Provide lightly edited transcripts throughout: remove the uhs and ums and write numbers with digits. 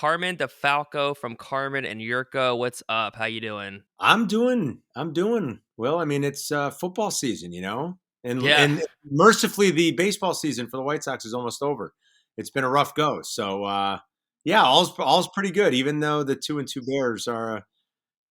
Carmen DeFalco from Carmen and Jurko. What's up? How you doing? I'm doing well. I mean, it's football season, and Yeah, and mercifully, the baseball season for the White Sox is almost over. It's been a rough go, so yeah, all's pretty good. Even though the 2-2 Bears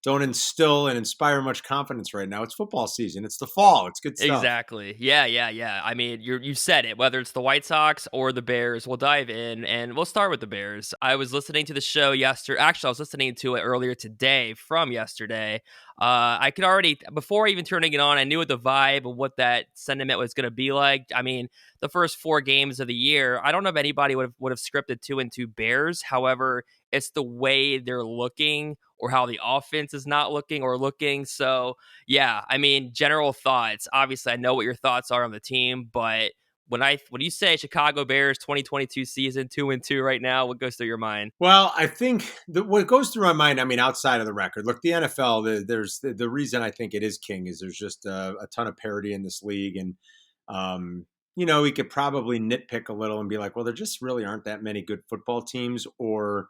don't instill and inspire much confidence right now. It's football season. It's the fall. It's good stuff. exactly. Yeah. I mean, you said it. Whether it's the White Sox or the Bears, we'll dive in and we'll start with the Bears. I was listening to the show yesterday. Actually, I was listening to it earlier today from yesterday. I could already before even turning it on, I knew what the vibe of what that sentiment was going to be like. I mean, the first four games of the year, I don't know if anybody would have scripted 2-2 Bears. However, it's the way they're looking or how the offense is not looking or looking. So yeah, I mean, general thoughts. Obviously, I know what your thoughts are on the team, but when you say Chicago Bears 2022 season 2-2 right now, what goes through your mind? Well, I think what goes through my mind, I mean, outside of the record, look, the NFL, there's the reason I think it is king is there's just a ton of parity in this league. And, we could probably nitpick a little and be like, well, there just really aren't that many good football teams, or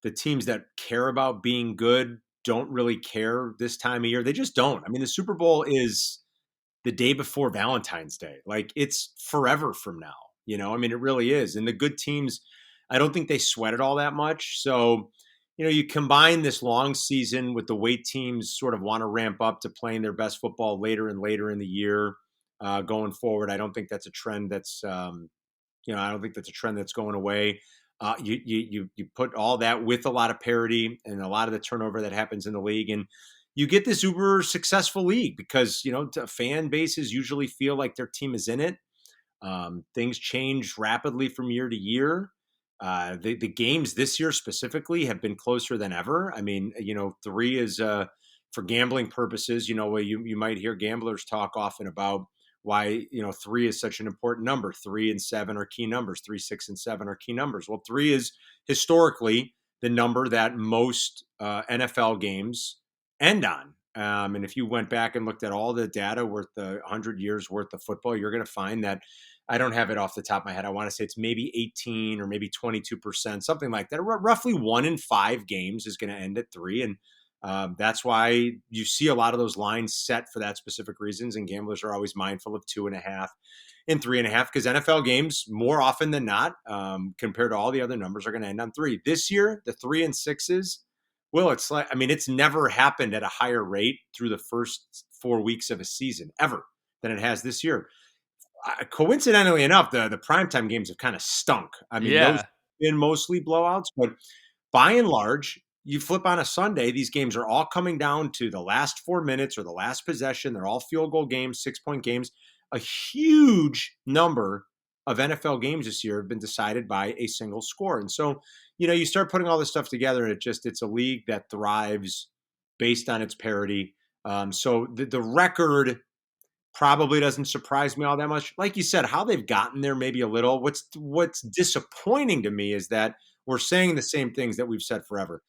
the teams that care about being good don't really care this time of year. They just don't. I mean, the Super Bowl is the day before Valentine's Day. Like it's forever from now, I mean, it really is. And the good teams, I don't think they sweat it all that much. So, you combine this long season with the way teams sort of want to ramp up to playing their best football later and later in the year going forward. I don't think that's a trend I don't think that's a trend that's going away. You put all that with a lot of parity and a lot of the turnover that happens in the league, and you get this uber successful league because fan bases usually feel like their team is in it. Things change rapidly from year to year. The games this year specifically have been closer than ever. I mean, three is for gambling purposes. You might hear gamblers talk often about why three is such an important number. 3 and 7 are key numbers. 3, 6, and 7 are key numbers. Well, three is historically the number that most NFL games end on. And if you went back and looked at all the data worth the 100 years worth of football, you're going to find that I don't have it off the top of my head. I want to say it's maybe 18 or maybe 22%, something like that. Roughly 1 in 5 games is going to end at three. And that's why you see a lot of those lines set for that specific reasons. And gamblers are always mindful of 2.5 and 3.5 because NFL games, more often than not, compared to all the other numbers, are going to end on three. This year, the 3 and 6s, well, it's like, I mean, it's never happened at a higher rate through the first 4 weeks of a season ever than it has this year. Coincidentally enough, the primetime games have kind of stunk. I mean, those Yeah. have been mostly blowouts, but by and large, you flip on a Sunday, these games are all coming down to the last 4 minutes or the last possession. They're all field goal games, 6-point games. A huge number of NFL games this year have been decided by a single score. And so, you start putting all this stuff together, and it's a league that thrives based on its parity. So the record probably doesn't surprise me all that much. Like you said, how they've gotten there maybe a little. What's disappointing to me is that we're saying the same things that we've said forever.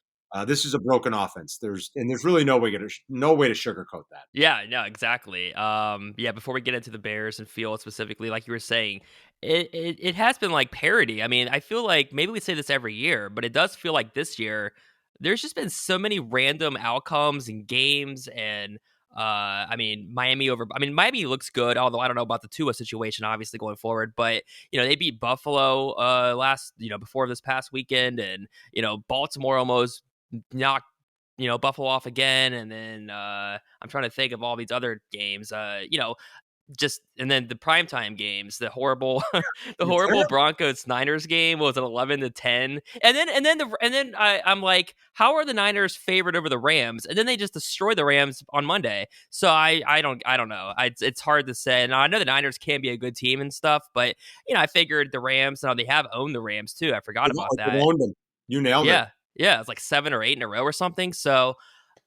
This is a broken offense. There's really no way to sugarcoat that. Yeah, no, exactly. Yeah, before we get into the Bears and Field specifically, like you were saying, it has been like parody. I mean, I feel like maybe we say this every year, but it does feel like this year there's just been so many random outcomes and games and I mean, Miami looks good, although I don't know about the Tua situation obviously going forward, but they beat Buffalo last, before this past weekend and Baltimore almost knocked Buffalo off again, and then I'm trying to think of all these other games. Just and then the primetime games, the horrible, the You're horrible terrible. Broncos Niners game was an 11-10, I'm like, how are the Niners favored over the Rams? And then they just destroyed the Rams on Monday. So I don't know. It's hard to say. Now I know the Niners can be a good team and stuff, but I figured the Rams. Now they have owned the Rams too. I forgot about They've that. owned them. You nailed it. Yeah, it's like 7 or 8 in a row or something, so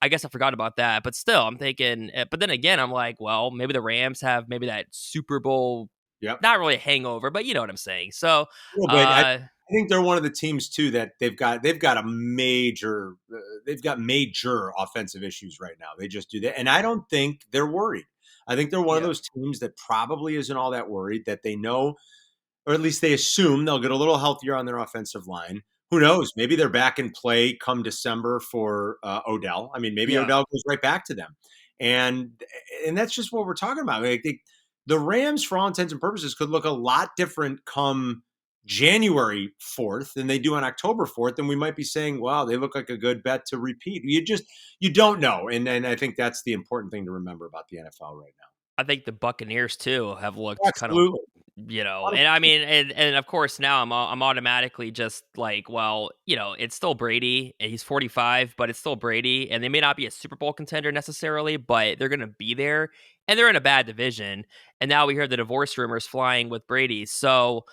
I guess I forgot about that, but still, I'm thinking but then again, I'm like, well, maybe the Rams have maybe that Super Bowl Yep. not really a hangover, but you know what I'm saying, so, A little bit. I think they're one of the teams too that they've got major offensive issues right now. They just do that, and I don't think they're worried. I think they're one of yeah. those teams that probably isn't all that worried, that they know, or at least they assume they'll get a little healthier on their offensive line. Who knows? Maybe they're back in play come December for Odell. I mean, maybe Yeah. Odell goes right back to them, and and that's just what we're talking about. Like the Rams, for all intents and purposes, could look a lot different come January 4th than they do on October 4th, and we might be saying, "Wow, they look like a good bet to repeat." You don't know, and I think that's the important thing to remember about the NFL right now. I think the Buccaneers too have looked kind of, Absolutely, and I 100%. mean, and of course now I'm automatically just like, well, it's still Brady and he's 45, but it's still Brady, and they may not be a Super Bowl contender necessarily, but they're gonna be there, and they're in a bad division. And now we hear the divorce rumors flying with Brady, so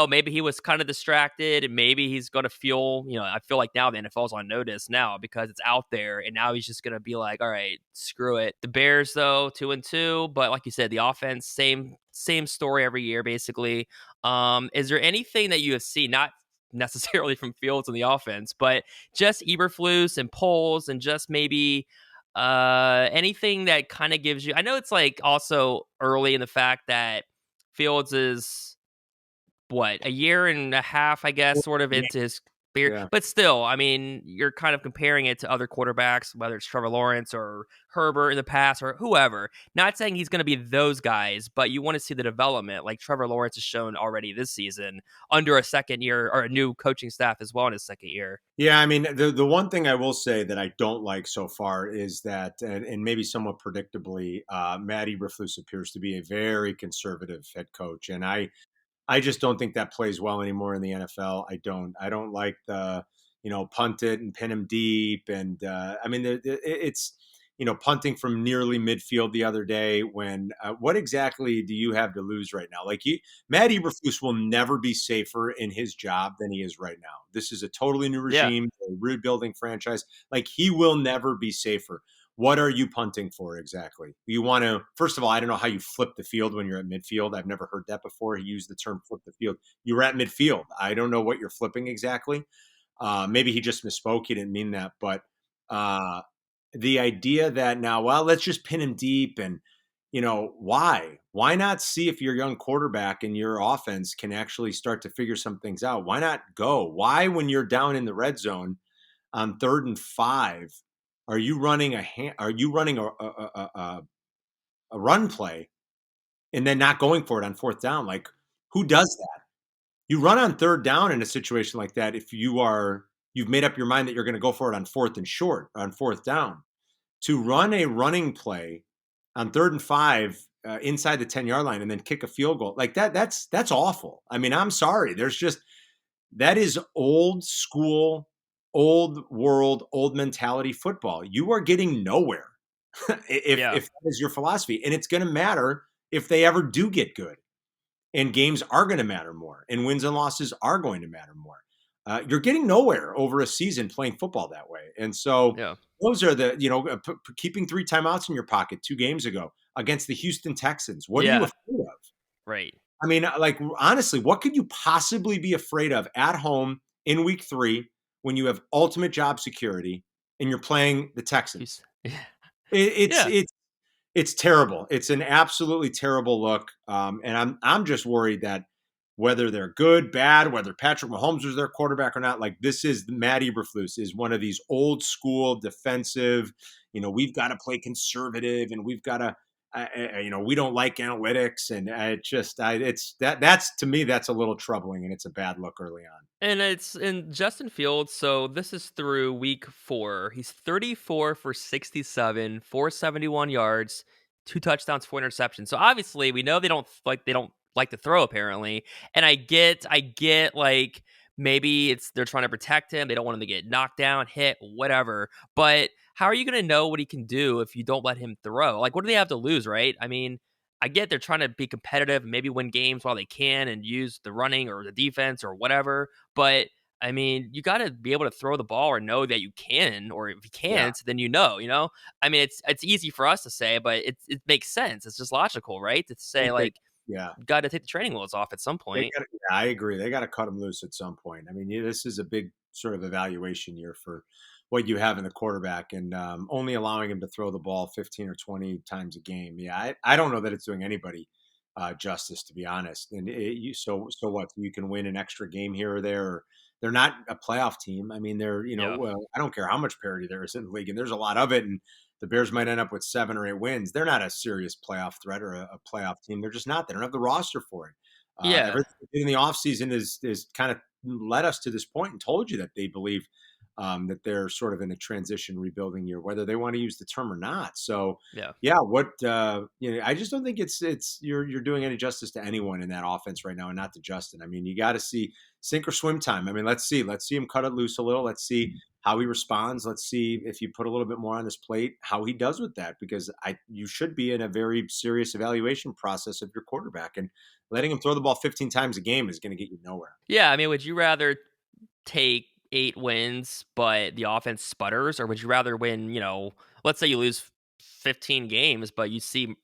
maybe he was kind of distracted, and maybe he's gonna feel, I feel like now the NFL's on notice now because it's out there, and now he's just gonna be like, all right, screw it. The Bears though, 2-2, but like you said, the offense, same story every year basically. Is there anything that you have seen, not necessarily from Fields and the offense, but just Eberflus and polls and just maybe anything that kind of gives you, I know it's like also early in the fact that Fields is what, a year and a half, I guess, sort of Yeah, into his career. yeah. But still, I mean, you're kind of comparing it to other quarterbacks, whether it's Trevor Lawrence or Herbert in the past or whoever. Not saying he's going to be those guys, but you want to see the development, like Trevor Lawrence has shown already this season under a second year or a new coaching staff as well in his second year. Yeah, I mean, the one thing I will say that I don't like so far is that, and maybe somewhat predictably, Matt Eberflus appears to be a very conservative head coach, and I just don't think that plays well anymore in the NFL. I don't like the, punt it and pin him deep. And I mean, it's, punting from nearly midfield the other day when, what exactly do you have to lose right now? Like Matt Eberflus will never be safer in his job than he is right now. This is a totally new Yeah. regime, a rebuilding franchise. Like he will never be safer. What are you punting for exactly? You want to, first of all, I don't know how you flip the field when you're at midfield. I've never heard that before. He used the term flip the field. You were at midfield. I don't know what you're flipping exactly. Maybe he just misspoke. He didn't mean that. But uh, the idea that now, well, let's just pin him deep and, why? Why not see if your young quarterback and your offense can actually start to figure some things out? Why not go? Why, when you're down in the red zone on 3rd and 5, are you running a run play and then not going for it on 4th down? Like, who does that? You run on 3rd down in a situation like that if you've made up your mind that you're going to go for it on 4th and short, on 4th down. To run a running play on 3rd and 5 inside the 10-yard line and then kick a field goal like that's awful. I mean, I'm sorry. That is old school, old world, old mentality football. You are getting nowhere Yeah. if that is your philosophy, and it's going to matter if they ever do get good, and games are going to matter more, and wins and losses are going to matter more. You're getting nowhere over a season playing football that way, and so Yeah. those are keeping 3 timeouts in your pocket 2 games ago against the Houston Texans. What are you Yeah. afraid of? Right. I mean, like, honestly, what could you possibly be afraid of at home in week 3 when you have ultimate job security and you're playing the Texans? Yeah. It, it's Yeah. it's it's terrible. It's an absolutely terrible look, and I'm just worried that whether they're good, bad, whether Patrick Mahomes is their quarterback or not, like this is Matt Eberflus is one of these old school defensive. We've got to play conservative, and we've got to, we don't like analytics, and it's that's to me that's a little troubling, and it's a bad look early on. And it's in Justin Fields. So this is through week 4. He's 34 for 67, 471 yards, 2 touchdowns, 4 interceptions. So obviously, we know they don't like to throw apparently. And I get like maybe it's they're trying to protect him. They don't want him to get knocked down, hit, whatever. But how are you going to know what he can do if you don't let him throw? Like, what do they have to lose, right? I mean, I get they're trying to be competitive and maybe win games while they can and use the running or the defense or whatever. But I mean, you got to be able to throw the ball or know that you can, or if you Yeah, can't, then you know. I mean, it's easy for us to say, but it makes sense. It's just logical, right? To I say think they, like yeah. you got to take the training wheels off at some They point. got yeah, I agree. They got to cut him loose at some point. I mean, yeah, this is a big sort of evaluation year for what you have in the quarterback, and only allowing him to throw the ball 15 or 20 times a game. Yeah, I don't know that it's doing anybody justice, to be honest. And so what? You can win an extra game here or there. Or They're not a playoff team. I mean, they're, Yeah. well, I don't care how much parity there is in the league, and there's a lot of it. And the Bears might end up with 7 or 8 wins. They're not a serious playoff threat or a playoff team. They're just not. They don't have the roster for it. Yeah. Everything they did in the offseason is kind of led us to this point and told you that they believe that they're sort of in a transition rebuilding year, whether they want to use the term or not. So, Yeah. yeah, I just don't think it's you're doing any justice to anyone in that offense right now, and not to Justin. I mean, you got to see sink or swim time. I mean, let's see him cut it loose a little. Let's see how he responds. Let's see if you put a little bit more on his plate, how he does with that, because you should be in a very serious evaluation process of your quarterback, and letting him throw the ball 15 times a game is going to get you nowhere. Yeah, I mean, would you rather take 8 wins, but the offense sputters, or would you rather win, let's say you lose 15 games, but you see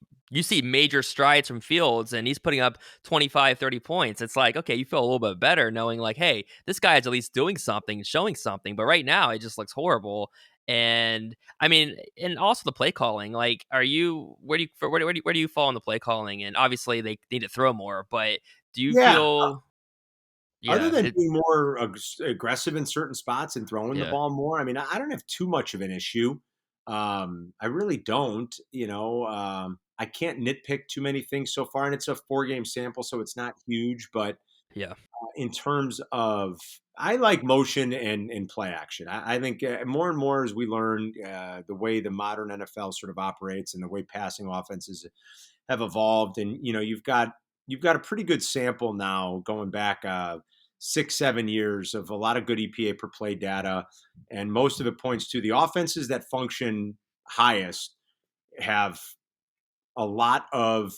major strides from Fields and he's putting up 25, 30 points. It's like, okay, you feel a little bit better knowing like, hey, this guy is at least doing something, showing something. But right now it just looks horrible. And I mean, and also the play calling. Like, are you where do you fall in the play calling? And obviously they need to throw more, but do you Yeah, feel other yeah, than being more aggressive in certain spots and throwing the yeah, ball more, I mean, I don't have too much of an issue. I really don't. I can't nitpick too many things so far, and it's a 4 game sample, so it's not huge. But yeah, in terms of, I like motion and play action. I think more and more as we learn the way the modern NFL sort of operates and the way passing offenses have evolved, and you've got a pretty good sample now going back 6 7 years of a lot of good EPA per play data, and most of it points to the offenses that function highest have a lot of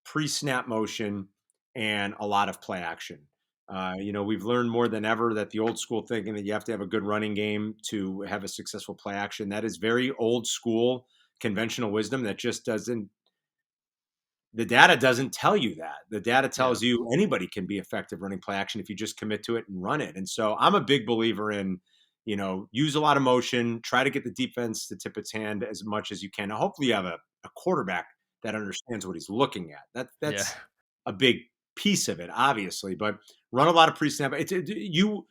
pre-snap motion and a lot of play action. We've learned more than ever that the old school thinking that you have to have a good running game to have a successful play action, that is very old school conventional wisdom that just doesn't the data doesn't tell you that. The data yeah, tells you anybody can be effective running play action if you just commit to it and run it. And so I'm a big believer in, use a lot of motion, try to get the defense to tip its hand as much as you can. Now, hopefully you have a quarterback that understands what he's looking at. yeah, That's a big piece of it, obviously, but run a lot of pre-snap. You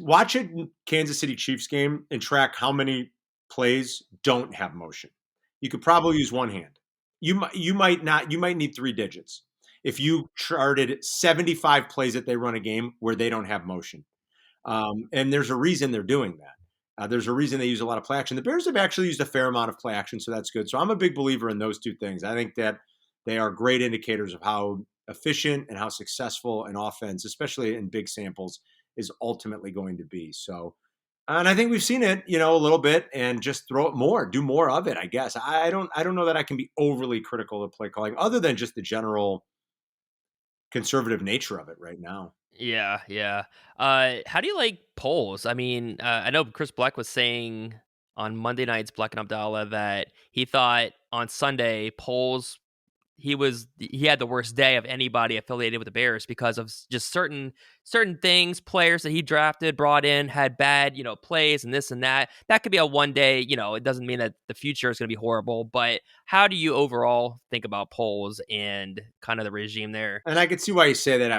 watch it in Kansas City Chiefs game and track how many plays don't have motion. You could probably use one hand. You might need 3 digits if you charted 75 plays that they run a game where they don't have motion. And there's a reason they're doing that. There's a reason they use a lot of play action. The Bears have actually used a fair amount of play action, so that's good. So I'm a big believer in those two things. I think that they are great indicators of how efficient and how successful an offense, especially in big samples, is ultimately going to be. So, and I think we've seen it, a little bit, and just throw it more, do more of it. I guess I don't know that I can be overly critical of play calling, other than just the general conservative nature of it right now. yeah, yeah. How do you like polls? I mean, I know Chris Black was saying on Monday night's Black and Abdallah that he thought on Sunday polls he had the worst day of anybody affiliated with the Bears because of just certain things, players that he drafted, brought in, had bad, plays and this and that. That could be a one day, it doesn't mean that the future is going to be horrible, but how do you overall think about polls and kind of the regime there? And I could see why you say that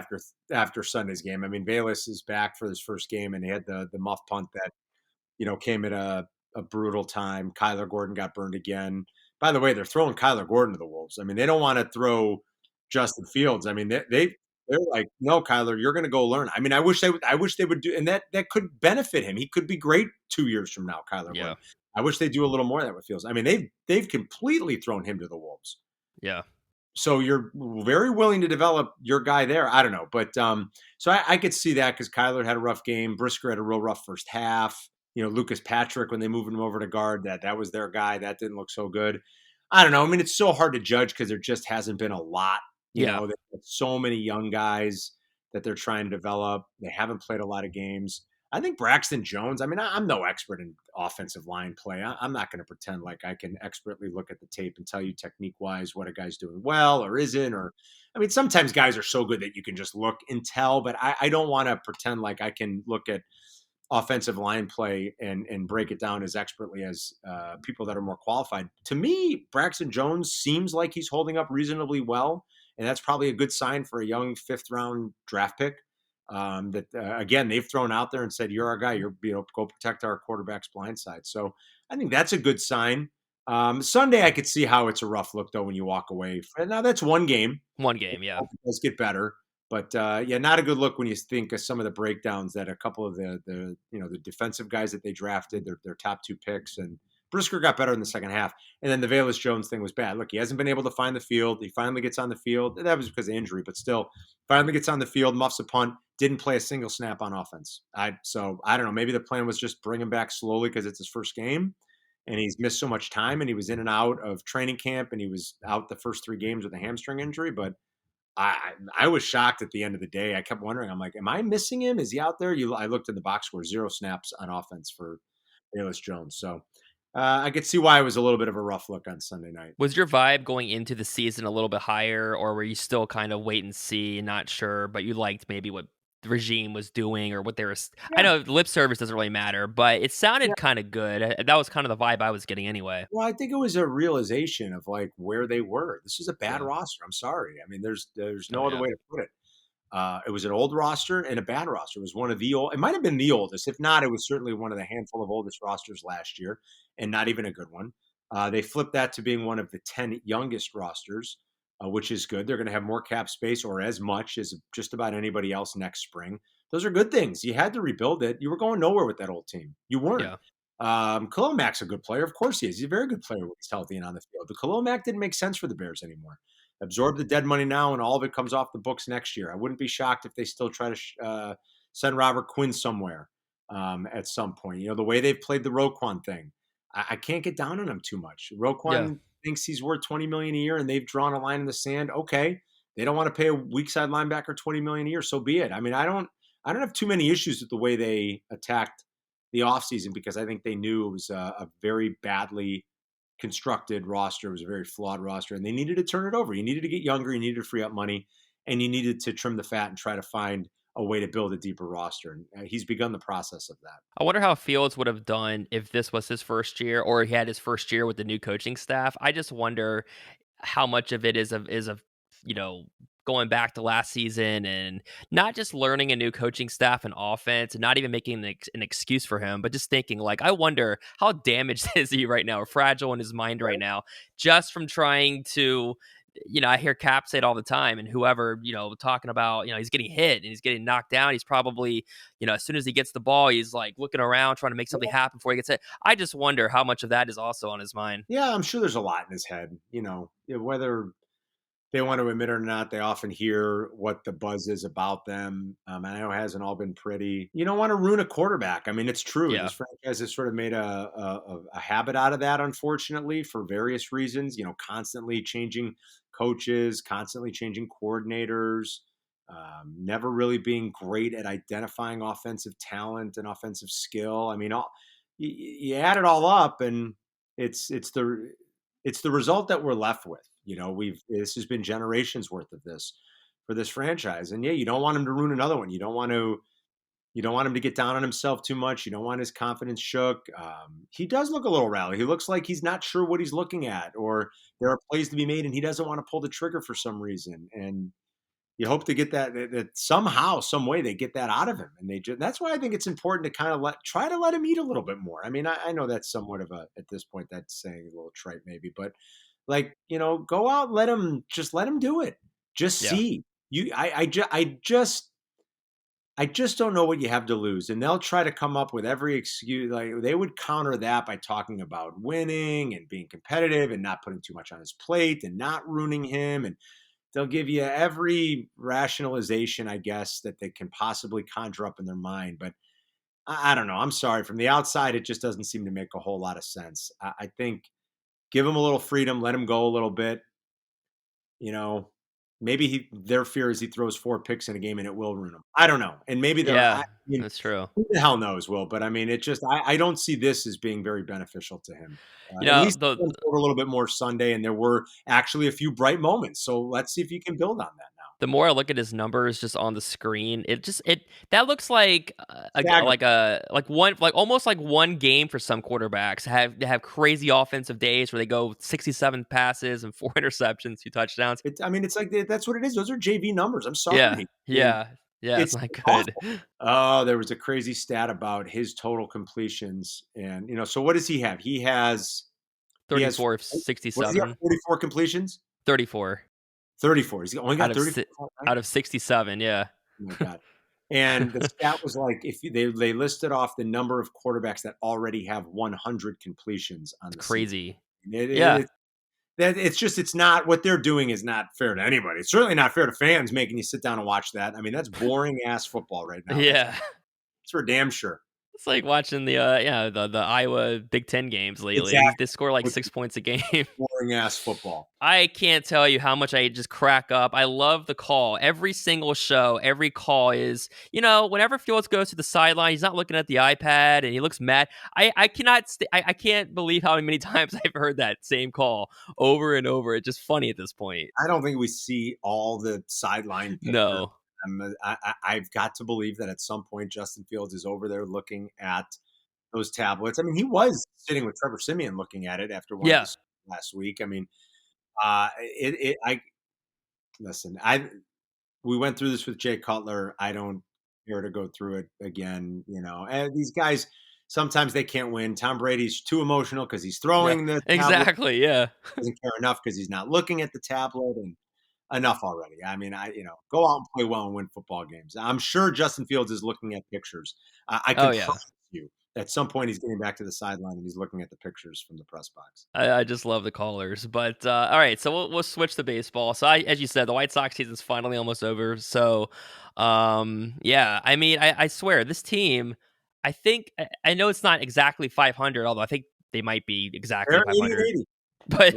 after Sunday's game. I mean, Bayless is back for his first game, and he had the muff punt that came at a brutal time. Kyler Gordon got burned again. By the way, they're throwing Kyler Gordon to the Wolves. I mean, they don't want to throw Justin Fields. I mean, they're like, no, Kyler, you're going to go learn. I mean, I wish they would do, and that could benefit him. He could be great 2 years from now, Kyler Yeah, Gordon. I wish they do a little more of that with Fields. I mean, they've completely thrown him to the Wolves. yeah, So you're very willing to develop your guy there. I don't know, but so I could see that because Kyler had a rough game. Brisker had a real rough first half. Lucas Patrick, when they moved him over to guard, that was their guy. That didn't look so good. I don't know. I mean, it's so hard to judge because there just hasn't been a lot. yeah, There's so many young guys that they're trying to develop. They haven't played a lot of games. I think Braxton Jones. I mean, I'm no expert in offensive line play. I'm not going to pretend like I can expertly look at the tape and tell you technique wise what a guy's doing well or isn't. Or, I mean, sometimes guys are so good that you can just look and tell. But I don't want to pretend like I can look at offensive line play and break it down as expertly as people that are more qualified. To me, Braxton Jones seems like he's holding up reasonably well, and that's probably a good sign for a young 5th round draft pick. that again they've thrown out there and said, "You're our guy. You're go protect our quarterback's blind side." So I think that's a good sign. Sunday, I could see how it's a rough look though when you walk away. Now that's one game. One game, yeah. It does get better, but yeah, not a good look when you think of some of the breakdowns that a couple of the defensive guys that they drafted, their top two picks, and Brisker got better in the second half, and then the Velus Jones thing was bad. Look, he hasn't been able to find the field. He finally gets on the field. That was because of injury, but still, finally gets on the field, muffs a punt, didn't play a single snap on offense. So I don't know. Maybe the plan was just bring him back slowly because it's his first game, and he's missed so much time, and he was in and out of training camp, and he was out the first 3 games with a hamstring injury, but I was shocked at the end of the day. I kept wondering. I'm like, am I missing him? Is he out there? I looked in the box score, 0 snaps on offense for Velus Jones. So I could see why it was a little bit of a rough look on Sunday night. Was your vibe going into the season a little bit higher, or were you still kind of wait and see, not sure, but you liked maybe what the regime was doing or what they were? I Yeah, know lip service doesn't really matter, but it yeah. sounded kind of good. That was kind of the vibe I was getting anyway. Well, I think it was a realization of like where they were. This is a bad Yeah. roster. I'm sorry. I mean, there's Oh no other yeah. way to put it. It was an old roster and a bad roster. It was one of the old. It might have been the oldest. If not, it was certainly one of the handful of oldest rosters last year, and not even a good one. They flipped that to being one of the 10 youngest rosters, which is good. They're going to have more cap space, or as much as just about anybody else next spring. Those are good things. You had to rebuild it. You were going nowhere with that old team. You weren't. Yeah. Khalil Mack's a good player. Of course he is. He's a very good player when he's healthy and on the field. The Khalil Mack didn't make sense for the Bears anymore. Absorb the dead money now, and all of it comes off the books next year. I wouldn't be shocked if they still try to send Robert Quinn somewhere at some point. The way they've played the Roquan thing, I can't get down on him too much. Yeah. Roquan thinks he's worth $20 million a year, and they've drawn a line in the sand. Okay, they don't want to pay a weak side linebacker $20 million a year, so be it. I mean, I don't have too many issues with the way they attacked the offseason because I think they knew it was a very badly constructed roster. It was a very flawed roster, and they needed to turn it over. You needed to get younger, you needed to free up money, and you needed to trim the fat and try to find a way to build a deeper roster. And he's begun the process of that. I wonder how Fields would have done if this was his first year or he had his first year with the new coaching staff. I just wonder how much of it is of you know going back to last season and not just learning a new coaching staff and offense and not even making an excuse for him, but just thinking like, I wonder how damaged is he right now or fragile in his mind right Right. now, just from trying to. I hear Cap say it all the time, and whoever, talking about, he's getting hit and he's getting knocked down. He's probably, as soon as he gets the ball, he's like looking around, trying to make something happen before he gets hit. I just wonder how much of that is also on his mind. Yeah, I'm sure there's a lot in his head. Whether they want to admit it or not, they often hear what the buzz is about them. And I know it hasn't all been pretty. You don't want to ruin a quarterback. I mean, it's true. Yeah. This franchise has sort of made a habit out of that, unfortunately, for various reasons. Constantly changing coaches, constantly changing coordinators, never really being great at identifying offensive talent and offensive skill. I mean, you add it all up, and it's the result that we're left with. We've this has been generations worth of this for this franchise. And yeah, you don't want him to ruin another one. You don't want him to get down on himself too much. You don't want his confidence shook. He does look a little rally. He looks like he's not sure what he's looking at, or there are plays to be made and he doesn't want to pull the trigger for some reason. And you hope to get that somehow, some way they get that out of him. And that's why I think it's important to kind of try to let him eat a little bit more. I mean, I know that's somewhat of at this point, that's saying a little trite maybe, but like, go out, let him do it. Just Yeah. see. I just don't know what you have to lose. And they'll try to come up with every excuse. Like they would counter that by talking about winning and being competitive and not putting too much on his plate and not ruining him. And they'll give you every rationalization, I guess, that they can possibly conjure up in their mind. But I don't know. I'm sorry. From the outside, it just doesn't seem to make a whole lot of sense. I think give him a little freedom, let him go a little bit. You know, maybe their fear is he throws 4 picks in a game and it will ruin him. I don't know. And maybe I Yeah, mean, that's true. who the hell knows, Will? But I mean, I don't see this as being very beneficial to him. You At know, least the he went forward a little bit more Sunday, and there were actually a few bright moments. So let's see if you can build on that now. the more I look at his numbers just on the screen, it that looks like Staggering. like almost like one game for some quarterbacks. They have crazy offensive days where they go 67 passes and 4 interceptions, 2 touchdowns. I mean, it's like that's what it is. Those are JV numbers. I'm Yeah, sorry. I mean, yeah, Yeah, it's It's not good. awful. Oh, there was a crazy stat about his total completions, and, so what does he have? He has 34 of what does he have, 67. 44 completions? 34 34. He's only out got of 34, si right? out of 67, yeah. Oh my god. And the stat was like, if they listed off the number of quarterbacks that already have 100 completions on It's the season. crazy. It Yeah. it that it's not what they're doing is not fair to anybody. It's certainly not fair to fans making you sit down and watch that. I mean, that's boring ass football right now. That's Yeah. for damn sure. It's like watching the Iowa Big Ten games lately. They Exactly. score like Which 6 is points a game. boring ass football. I can't tell you how much I just crack up. I love the call. Every single show, every call is, whenever Fields goes to the sideline, he's not looking at the iPad and he looks mad. I cannot, I can't believe how many times I've heard that same call over and over. It's just funny at this point. I don't think we see all the sideline pictures. No. I've got to believe that at some point Justin Fields is over there looking at those tablets. I mean, he was sitting with Trevor Siemian looking at it after one of Yeah. the last week. I mean, I listen. We went through this with Jay Cutler. I don't care to go through it again. And these guys sometimes they can't win. Tom Brady's too emotional because he's Yeah. throwing the tablet. Exactly. Yeah. Doesn't care enough because he's not looking at the tablet, and enough already. I mean, go out and play well and win football games. I'm sure Justin Fields is looking at pictures. I Oh, can yeah. promise you at some point he's getting back to the sideline and he's looking at the pictures from the press box. I just love the callers. But all right, so we'll switch to baseball. So as you said, the White Sox season's finally almost over. So yeah, I mean, I swear this team, I think I know it's not exactly 500, although I think they might be exactly They're 80 and 500. 80. But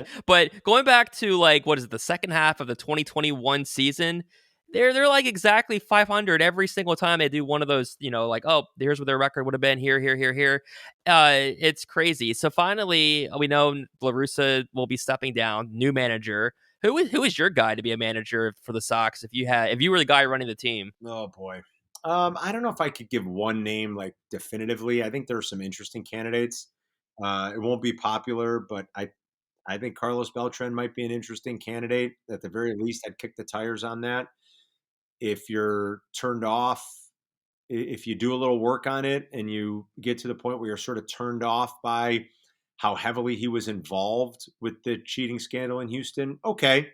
Yeah. going back to like what is it, the second half of the 2021 season, they're like exactly 500 every single time they do one of those, like, oh, here's what their record would have been here, here, here, here. It's crazy. So finally, we know La Russa will be stepping down, new manager. Who is your guy to be a manager for the Sox if you were the guy running the team? Oh boy. I don't know if I could give one name like definitively. I think there are some interesting candidates. It won't be popular, but I think Carlos Beltran might be an interesting candidate. At the very least, I'd kick the tires on that. If you're turned off, if you do a little work on it and you get to the point where you're sort of turned off by how heavily he was involved with the cheating scandal in Houston, okay.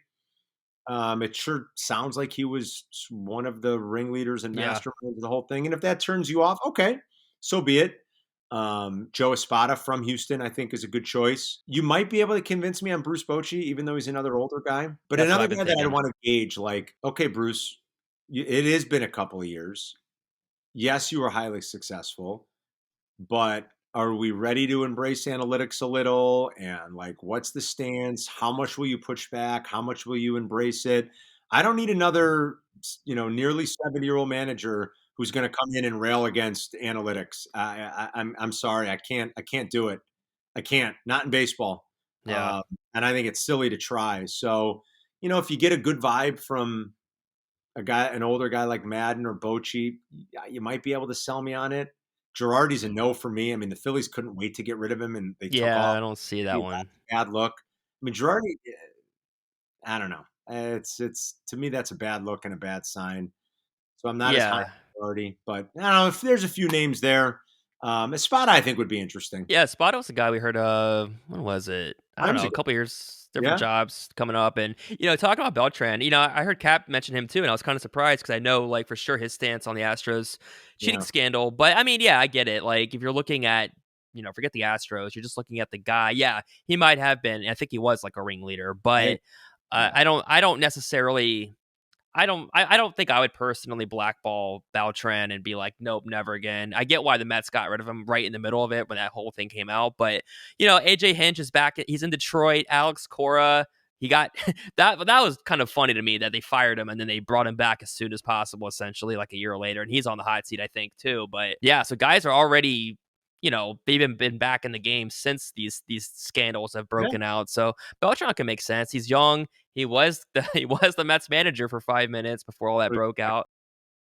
It sure sounds like he was one of the ringleaders and Yeah, masterminds of the whole thing. And if that turns you off, okay, so be it. Joe Espada from Houston, I think, is a good choice. You might be able to convince me on Bruce Bochy, even though he's another older guy. But that's what another I've been guy that I thinking. want to gauge, like, okay, Bruce, it has been a couple of years. Yes, you were highly successful, but are we ready to embrace analytics a little? And like, what's the stance? How much will you push back? How much will you embrace it? I don't need another, nearly 70-year-old manager who's going to come in and rail against analytics. I'm sorry, I can't do it. I can't. Not in baseball. Yeah, And I think it's silly to try. So, if you get a good vibe from an older guy like Madden or Bochy, yeah, you might be able to sell me on it. Girardi's a no for me. I mean, the Phillies couldn't wait to get rid of him, and they took yeah, off. I don't see that That's one. a bad look. I mean, Girardi, I don't know. It's to me that's a bad look and a bad sign. So I'm not as high Yeah, on Girardi, but I don't know if there's a few names there. Espada, I think would be interesting. yeah. Spotto was the guy we heard of. When was it? I don't Times know. A ago, couple years, different yeah, jobs coming up, and talking about Beltran. I heard Cap mention him too, and I was kind of surprised because I know, like, for sure his stance on the Astros cheating yeah, scandal. But I mean, yeah, I get it. Like, if you're looking at, forget the Astros, you're just looking at the guy. Yeah, he might have been. I think he was like a ringleader, I, but yeah, I don't necessarily. I don't think I would personally blackball Beltran and be like, nope, never again. I get why the Mets got rid of him right in the middle of it when that whole thing came out. But, AJ Hinch is back. He's in Detroit. Alex Cora, he got that was kind of funny to me that they fired him and then they brought him back as soon as possible, essentially like a year later. And he's on the hot seat, I think, too. But yeah, so guys are already, they've been back in the game since these scandals have yeah, broken out. So Beltran can make sense. He's young. He was the he was the Mets manager for 5 minutes before all that broke out.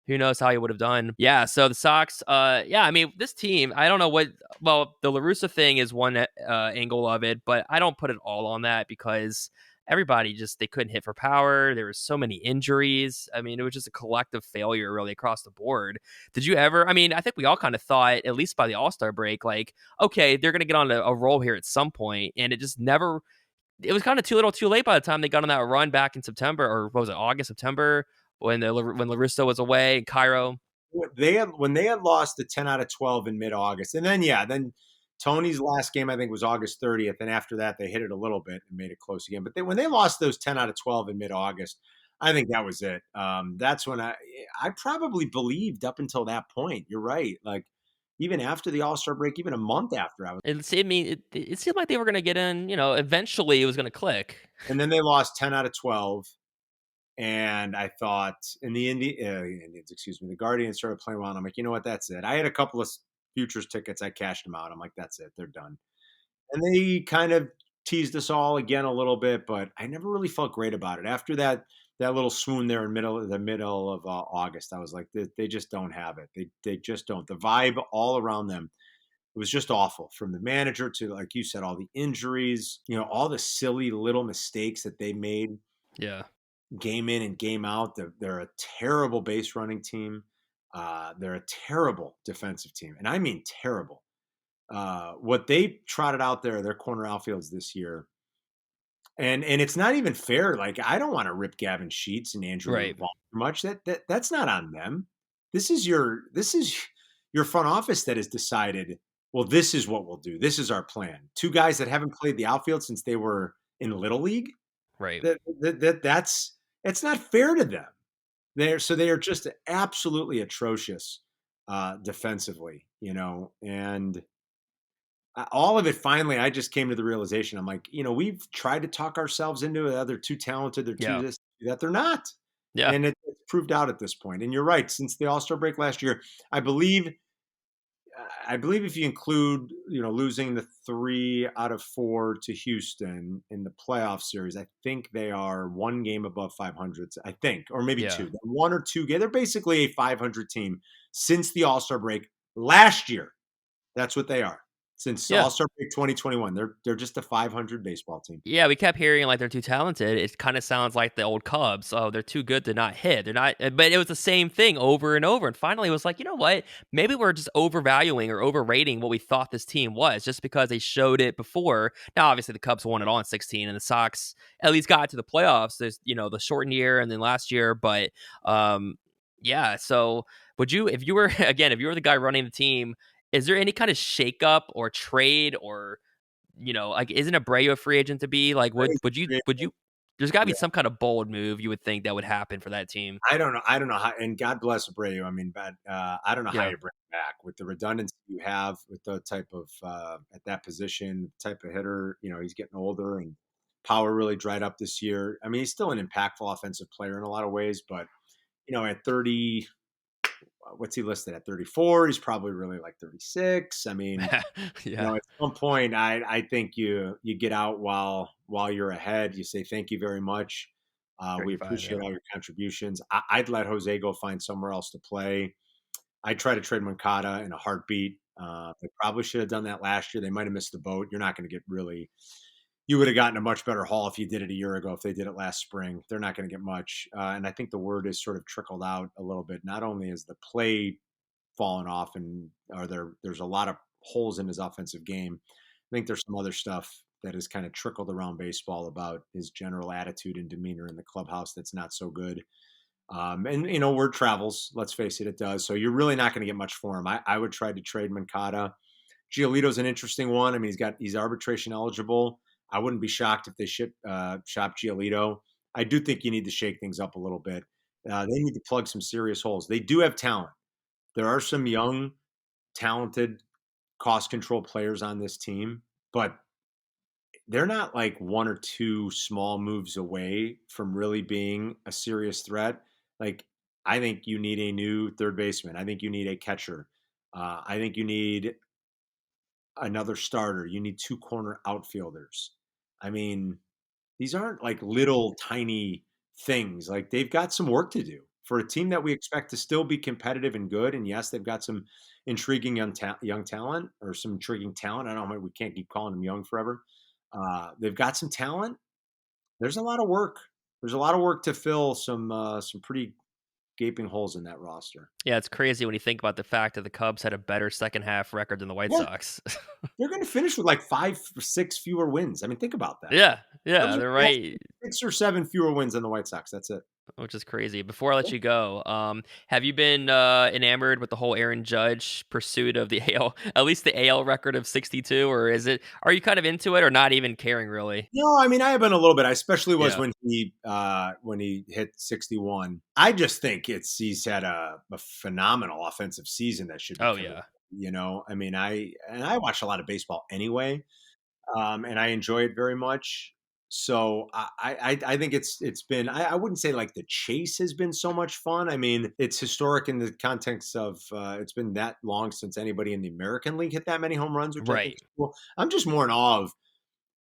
Who knows how he would have done? Yeah. So the Sox, yeah. I mean, this team, I don't know what. Well, the La Russa thing is one angle of it, but I don't put it all on that because everybody just they couldn't hit for power. There was so many injuries. I mean, it was just a collective failure really across the board. Did you ever? I mean, I think we all kind of thought, at least by the All Star break, like, okay, they're going to get on a roll here at some point, and it just never. It was kind of too little, too late by the time they got on that run back in September, or what was it, August, September, when Laristo was away in Cairo. When they had lost the 10 out of 12 in mid-August, and then then Tony's last game I think was August 30th, and after that they hit it a little bit and made it close again. But when they lost those 10 out of 12 in mid-August, I think that was it. That's when I probably believed up until that point. You're right. Like even after the All-Star break, even a month after, I was. I mean, it seemed like they were going to get in. Eventually it was going to click. And then they lost 10 out of 12. And I thought, in the Indians, excuse me, the Guardians started playing well. And I'm like, you know what? That's it. I had a couple of futures tickets. I cashed them out. I'm like, that's it. They're done. And they kind of teased us all again a little bit, but I never really felt great about it. After that little swoon there in the middle of August, I was like, they just don't have it. They just don't. The vibe all around them, it was just awful, from the manager to, like you said, all the injuries, all the silly little mistakes that they made Yeah. game in and game out. They're a terrible base running team. They're a terrible defensive team, and I mean terrible. What they trotted out there, their corner outfields this year, and it's not even fair. Like, I don't want to rip Gavin Sheets and Andrew Right. Vaughn much. That's not on them. This is your front office that has decided, well, this is what we'll do. This is our plan. Two guys that haven't played the outfield since they were in Little League. Right. That's it's not fair to them. They are just absolutely atrocious defensively, and all of it. Finally, I just came to the realization. I'm like, we've tried to talk ourselves into it. They're too talented. They're too Yeah. this, that. They're not, Yeah. and it's proved out at this point. And you're right. Since the All-Star break last year, I believe if you include, losing the 3 out of 4 to Houston in the playoff series, I think they are one game above 500. I think, or maybe Yeah. two, one or two. They're basically a 500 team since the All-Star break last year. That's what they are since Yeah. All-Star break 2021. They're just a 500 baseball team. Yeah, we kept hearing like they're too talented. It kind of sounds like the old Cubs. Oh, they're too good to not hit. They're not, but it was the same thing over and over. And finally, it was like, you know what? Maybe we're just overvaluing or overrating what we thought this team was, just because they showed it before. Now, obviously, the Cubs won it all in 16, and the Sox at least got to the playoffs. There's the shortened year and then last year, but yeah. So, would you, if you were again, if you were the guy running the team, is there any kind of shakeup or trade or like, isn't Abreu a free agent to be? Like, would you there's gotta be Yeah. some kind of bold move you would think that would happen for that team. I don't know. I don't know how, and God bless Abreu. I mean, but I don't know how Yeah. you bring him back with the redundancy you have with the type of at that position, type of hitter. He's getting older and power really dried up this year. I mean, he's still an impactful offensive player in a lot of ways, but at 30, what's he listed at 34? He's probably really like 36. I mean, Yeah. at some point, I think you get out while you're ahead. You say thank you very much. We 35, appreciate yeah. all your contributions. I'd let Jose go find somewhere else to play. I'd try to trade Moncada in a heartbeat. They probably should have done that last year. They might have missed the boat. You're not going to get really. You would have gotten a much better haul if you did it a year ago. If they did it last spring, they're not going to get much. And I think the word is sort of trickled out a little bit. Not only is the play fallen off, and there's a lot of holes in his offensive game. I think there's some other stuff that has kind of trickled around baseball about his general attitude and demeanor in the clubhouse that's not so good. And word travels. Let's face it, it does. So you're really not going to get much for him. I would try to trade Moncada. Giolito's an interesting one. I mean, he's arbitration eligible. I wouldn't be shocked if they shop Giolito. I do think you need to shake things up a little bit. They need to plug some serious holes. They do have talent. There are some young, talented, cost control players on this team, but they're not like one or two small moves away from really being a serious threat. Like, I think you need a new third baseman. I think you need a catcher. I think you need another starter. You need two corner outfielders. I mean, these aren't like little tiny things. Like, they've got some work to do for a team that we expect to still be competitive and good. And yes, they've got some intriguing young talent, or some intriguing talent. I don't know. We can't keep calling them young forever. They've got some talent. there's a lot of work. There's a lot of work to fill some pretty gaping holes in that roster. Yeah, it's crazy when you think about the fact that the Cubs had a better second half record than the White Yeah, Sox. they're going to finish with like 5 or 6 fewer wins. I mean, think about that. Yeah, Cubs yeah, are they're gonna have right. 6 or 7 fewer wins than the White Sox. That's it. Which is crazy. Before I let you go, have you been enamored with the whole Aaron Judge pursuit of the AL, at least the AL record of 62, or is it? Are you kind of into it, or not even caring really? No, I mean I have been a little bit. I especially was Yeah. when he hit 61. I just think he's had a phenomenal offensive season that should be Oh coming. yeah. I mean I watch a lot of baseball anyway, and I enjoy it very much. So I think it's been I wouldn't say like the chase has been so much fun. I mean it's historic in the context of it's been that long since anybody in the American League hit that many home runs, which I think Right. is cool. I'm just more in awe of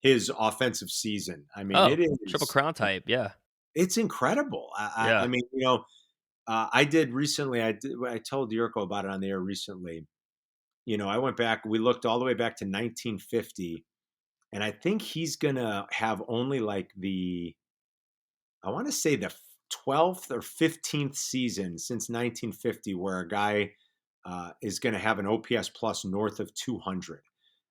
his offensive season. I mean, Oh, Triple Crown type. Yeah. it's incredible. I Yeah. mean, I did recently. I told Yurko about it on the air recently. I went back. We looked all the way back to 1950, and I think he's gonna have only like I want to say the 12th or 15th season since 1950 where a guy is going to have an OPS plus north of 200.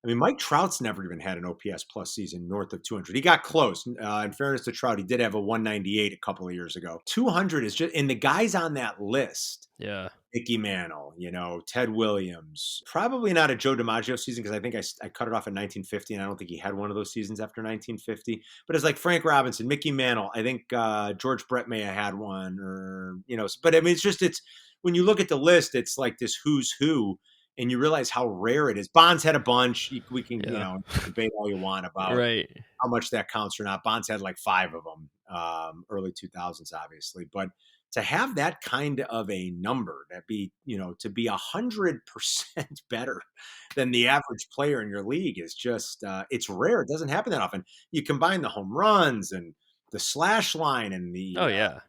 I mean, Mike Trout's never even had an OPS plus season north of 200. He got close. In fairness to Trout, he did have a 198 a couple of years ago. 200 is just, and the guys on that list, Yeah. Mickey Mantle, Ted Williams, probably not a Joe DiMaggio season because I think I cut it off in 1950, and I don't think he had one of those seasons after 1950. But it's like Frank Robinson, Mickey Mantle. I think George Brett may have had one, but I mean, it's when you look at the list, it's like this who's who, and you realize how rare it is. Bonds had a bunch. We can, Yeah. debate all you want about Right. how much that counts or not. Bonds had like 5 of them, early 2000s, obviously. But to have that kind of a number, that be, to be 100% better than the average player in your league is just, it's rare. It doesn't happen that often. You combine the home runs and the slash line and Oh yeah.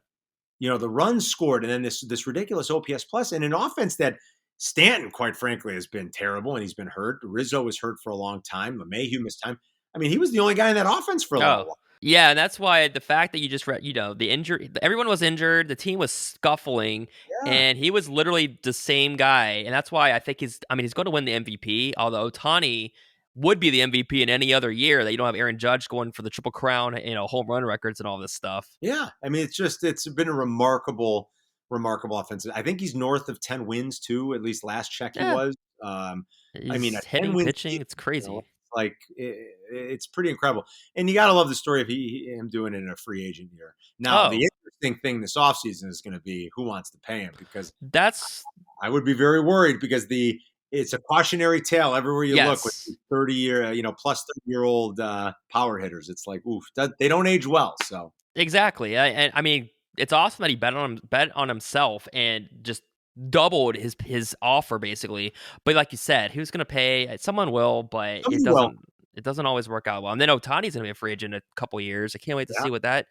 the runs scored, and then this ridiculous OPS plus, and an offense that Stanton, quite frankly, has been terrible, and he's been hurt. Rizzo was hurt for a long time. LeMahieu missed time. I mean, he was the only guy in that offense for a Oh, little while. yeah, and that's why the fact that you just read, the injury, everyone was injured, the team was scuffling, Yeah, and he was literally the same guy, and that's why I think he's going to win the MVP. Although Otani would be the MVP in any other year that you don't have Aaron Judge going for the Triple Crown, home run records and all this stuff. yeah. I mean, it's been a remarkable offensive. I think he's north of 10 wins too. At least last check he Yeah, was. I mean, a he's 10 hitting, win pitching, season. it's crazy. Like it's pretty incredible. And you got to love the story of him doing it in a free agent year. Now, the Oh, interesting thing this offseason is going to be who wants to pay him, because that's I would be very worried because it's a cautionary tale everywhere you look with yes. 30-year, plus 30-year-old power hitters. It's like, oof, they don't age well. So Exactly. And I mean, it's awesome that he bet on himself and just doubled his offer basically. But like you said, who's going to pay? Someone will, but it somebody will. doesn't always work out well. And then Otani's going to be a free agent in a couple years. I can't wait to Yeah. see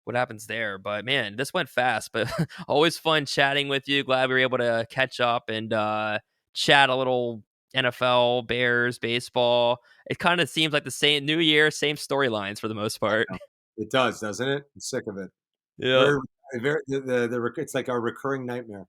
what happens there. But man, this went fast, but always fun chatting with you. Glad we were able to catch up and chat a little NFL, Bears, baseball. It kind of seems like the same new year, same storylines for the most I part. know. It does, doesn't it? I'm sick of it. Yep. Very, very. It's like a recurring nightmare.